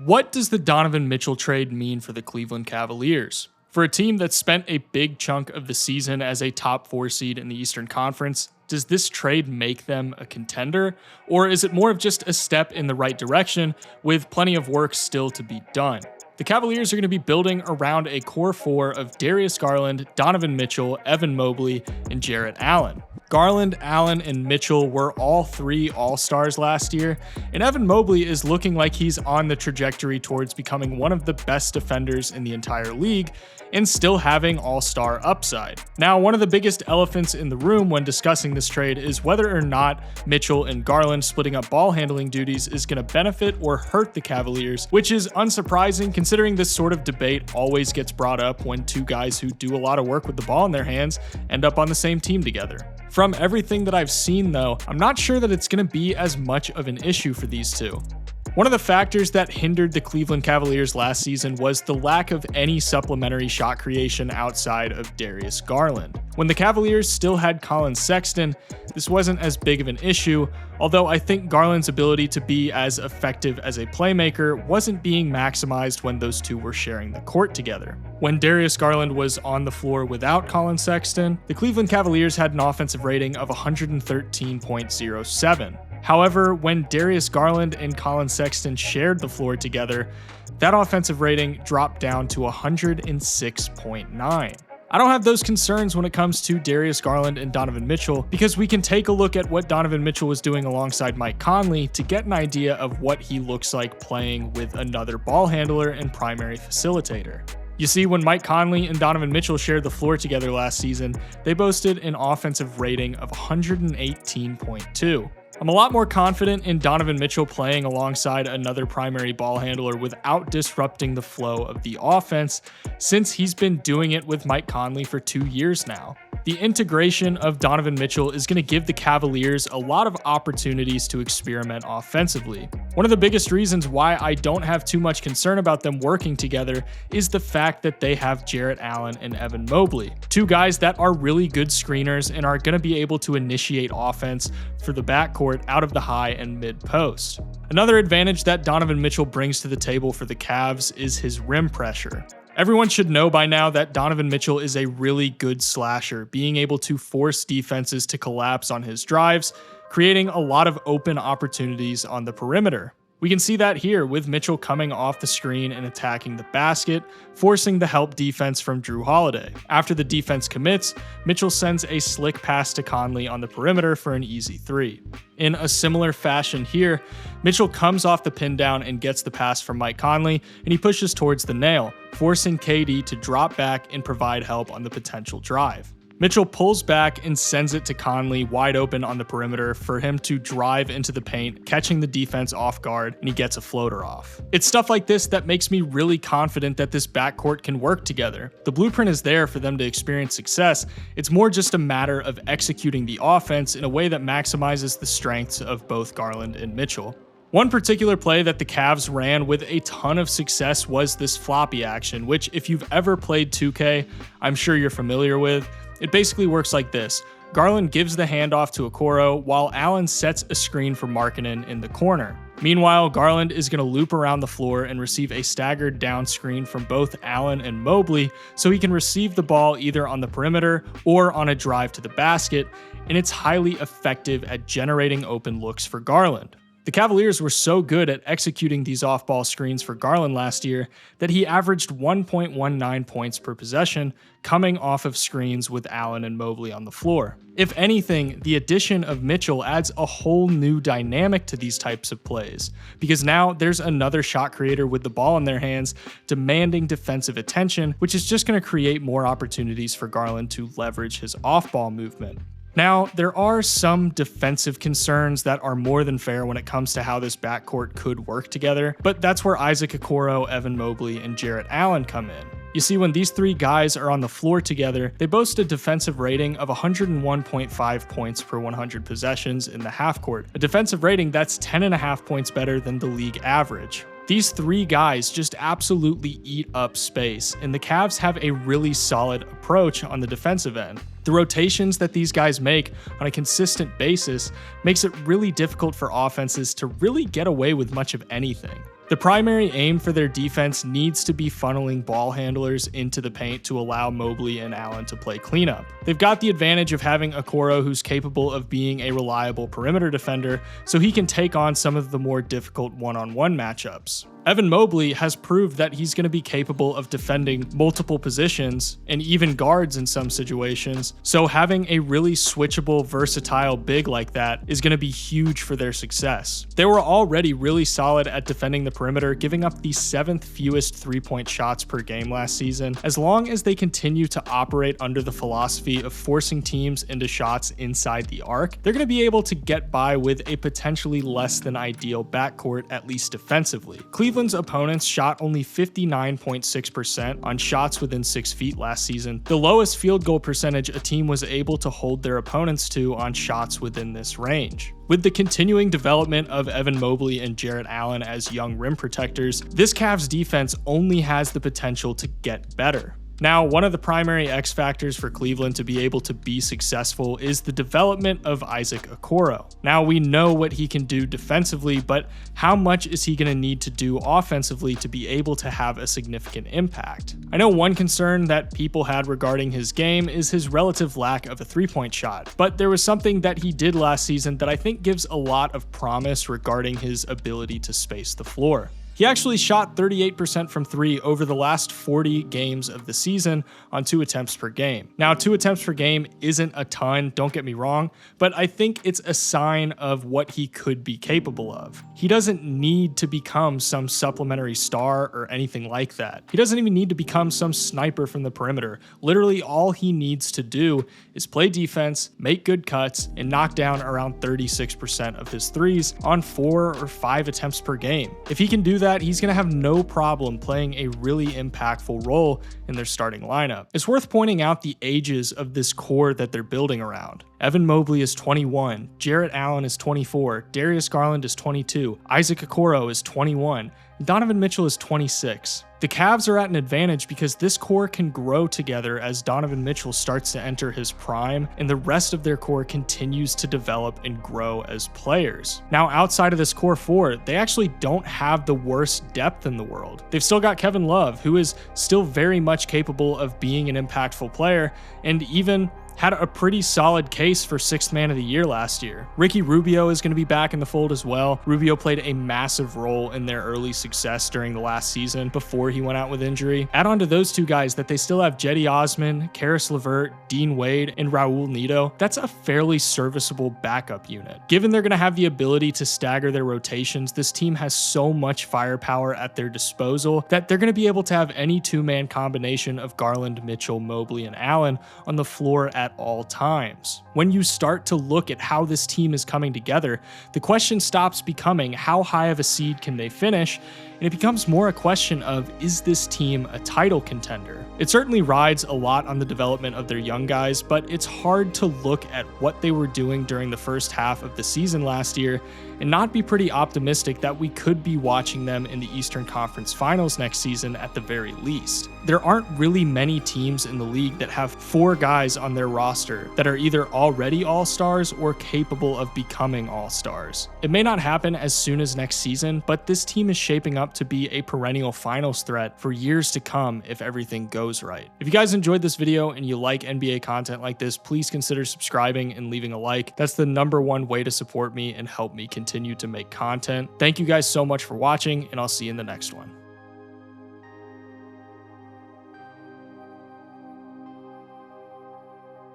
What does the Donovan Mitchell trade mean for the Cleveland Cavaliers? For a team that spent a big chunk of the season as a top 4 seed in the Eastern Conference, does this trade make them a contender? Or is it more of just a step in the right direction with plenty of work still to be done? The Cavaliers are going to be building around a core 4 of Darius Garland, Donovan Mitchell, Evan Mobley, and Jarrett Allen. Garland, Allen, and Mitchell were all 3 All-Stars last year, and Evan Mobley is looking like he's on the trajectory towards becoming one of the best defenders in the entire league and still having All-Star upside. Now, one of the biggest elephants in the room when discussing this trade is whether or not Mitchell and Garland splitting up ball handling duties is going to benefit or hurt the Cavaliers, which is unsurprising considering this sort of debate always gets brought up when 2 guys who do a lot of work with the ball in their hands end up on the same team together. From everything that I've seen though, I'm not sure that it's going to be as much of an issue for these two. One of the factors that hindered the Cleveland Cavaliers last season was the lack of any supplementary shot creation outside of Darius Garland. When the Cavaliers still had Collin Sexton, this wasn't as big of an issue, although I think Garland's ability to be as effective as a playmaker wasn't being maximized when those two were sharing the court together. When Darius Garland was on the floor without Collin Sexton, the Cleveland Cavaliers had an offensive rating of 113.07. However, when Darius Garland and Collin Sexton shared the floor together, that offensive rating dropped down to 106.9. I don't have those concerns when it comes to Darius Garland and Donovan Mitchell because we can take a look at what Donovan Mitchell was doing alongside Mike Conley to get an idea of what he looks like playing with another ball handler and primary facilitator. You see, when Mike Conley and Donovan Mitchell shared the floor together last season, they boasted an offensive rating of 118.2. I'm a lot more confident in Donovan Mitchell playing alongside another primary ball handler without disrupting the flow of the offense, since he's been doing it with Mike Conley for 2 years now. The integration of Donovan Mitchell is going to give the Cavaliers a lot of opportunities to experiment offensively. One of the biggest reasons why I don't have too much concern about them working together is the fact that they have Jarrett Allen and Evan Mobley, 2 guys that are really good screeners and are going to be able to initiate offense for the backcourt out of the high and mid post. Another advantage that Donovan Mitchell brings to the table for the Cavs is his rim pressure. Everyone should know by now that Donovan Mitchell is a really good slasher, being able to force defenses to collapse on his drives, creating a lot of open opportunities on the perimeter. We can see that here with Mitchell coming off the screen and attacking the basket, forcing the help defense from Jrue Holiday. After the defense commits, Mitchell sends a slick pass to Conley on the perimeter for an easy 3. In a similar fashion here, Mitchell comes off the pin down and gets the pass from Mike Conley, and he pushes towards the nail, forcing KD to drop back and provide help on the potential drive. Mitchell pulls back and sends it to Conley wide open on the perimeter for him to drive into the paint, catching the defense off guard, and he gets a floater off. It's stuff like this that makes me really confident that this backcourt can work together. The blueprint is there for them to experience success. It's more just a matter of executing the offense in a way that maximizes the strengths of both Garland and Mitchell. One particular play that the Cavs ran with a ton of success was this floppy action, which if you've ever played 2K, I'm sure you're familiar with. It basically works like this. Garland gives the handoff to Okoro while Allen sets a screen for Markkanen in the corner. Meanwhile, Garland is going to loop around the floor and receive a staggered down screen from both Allen and Mobley so he can receive the ball either on the perimeter or on a drive to the basket, and it's highly effective at generating open looks for Garland. The Cavaliers were so good at executing these off-ball screens for Garland last year that he averaged 1.19 points per possession coming off of screens with Allen and Mobley on the floor. If anything, the addition of Mitchell adds a whole new dynamic to these types of plays, because now there's another shot creator with the ball in their hands demanding defensive attention, which is just going to create more opportunities for Garland to leverage his off-ball movement. Now, there are some defensive concerns that are more than fair when it comes to how this backcourt could work together, but that's where Isaac Okoro, Evan Mobley, and Jarrett Allen come in. You see, when these 3 guys are on the floor together, they boast a defensive rating of 101.5 points per 100 possessions in the half court, a defensive rating that's 10.5 points better than the league average. These 3 guys just absolutely eat up space, and the Cavs have a really solid approach on the defensive end. The rotations that these guys make on a consistent basis makes it really difficult for offenses to really get away with much of anything. The primary aim for their defense needs to be funneling ball handlers into the paint to allow Mobley and Allen to play cleanup. They've got the advantage of having Okoro, who's capable of being a reliable perimeter defender, so he can take on some of the more difficult one-on-one matchups. Evan Mobley has proved that he's going to be capable of defending multiple positions and even guards in some situations, so having a really switchable, versatile big like that is going to be huge for their success. They were already really solid at defending the perimeter, giving up the 7th fewest 3-point shots per game last season. As long as they continue to operate under the philosophy of forcing teams into shots inside the arc, they're going to be able to get by with a potentially less than ideal backcourt, at least defensively. Cleveland's opponents shot only 59.6% on shots within 6 feet last season, the lowest field goal percentage a team was able to hold their opponents to on shots within this range. With the continuing development of Evan Mobley and Jarrett Allen as young rim protectors, this Cavs defense only has the potential to get better. Now, one of the primary X factors for Cleveland to be able to be successful is the development of Isaac Okoro. Now, we know what he can do defensively, but how much is he going to need to do offensively to be able to have a significant impact? I know one concern that people had regarding his game is his relative lack of a 3-point shot, but there was something that he did last season that I think gives a lot of promise regarding his ability to space the floor. He actually shot 38% from 3 over the last 40 games of the season on 2 attempts per game. Now, 2 attempts per game isn't a ton, don't get me wrong, but I think it's a sign of what he could be capable of. He doesn't need to become some supplementary star or anything like that. He doesn't even need to become some sniper from the perimeter. Literally, all he needs to do is play defense, make good cuts, and knock down around 36% of his threes on 4 or 5 attempts per game. If he can do that, he's going to have no problem playing a really impactful role in their starting lineup. It's worth pointing out the ages of this core that they're building around. Evan Mobley is 21, Jarrett Allen is 24, Darius Garland is 22, Isaac Okoro is 21, Donovan Mitchell is 26. The Cavs are at an advantage because this core can grow together as Donovan Mitchell starts to enter his prime and the rest of their core continues to develop and grow as players. Now, outside of this core 4, they actually don't have the worst depth in the world. They've still got Kevin Love, who is still very much capable of being an impactful player and even had a pretty solid case for 6th man of the year last year. Ricky Rubio is going to be back in the fold as well. Rubio played a massive role in their early success during the last season before he went out with injury. Add on to those two guys that they still have Cedi Osman, Karis LeVert, Dean Wade, and Raul Neto. That's a fairly serviceable backup unit. Given they're going to have the ability to stagger their rotations, this team has so much firepower at their disposal that they're going to be able to have any 2-man combination of Garland, Mitchell, Mobley, and Allen on the floor at all times. When you start to look at how this team is coming together, the question stops becoming how high of a seed can they finish, and it becomes more a question of, is this team a title contender? It certainly rides a lot on the development of their young guys, but it's hard to look at what they were doing during the first half of the season last year and not be pretty optimistic that we could be watching them in the Eastern Conference Finals next season at the very least. There aren't really many teams in the league that have 4 guys on their roster that are either already all-stars or capable of becoming all-stars. It may not happen as soon as next season, but this team is shaping up to be a perennial finals threat for years to come if everything goes right. If you guys enjoyed this video and you like NBA content like this, please consider subscribing and leaving a like. That's the #1 way to support me and help me continue to make content. Thank you guys so much for watching, and I'll see you in the next one.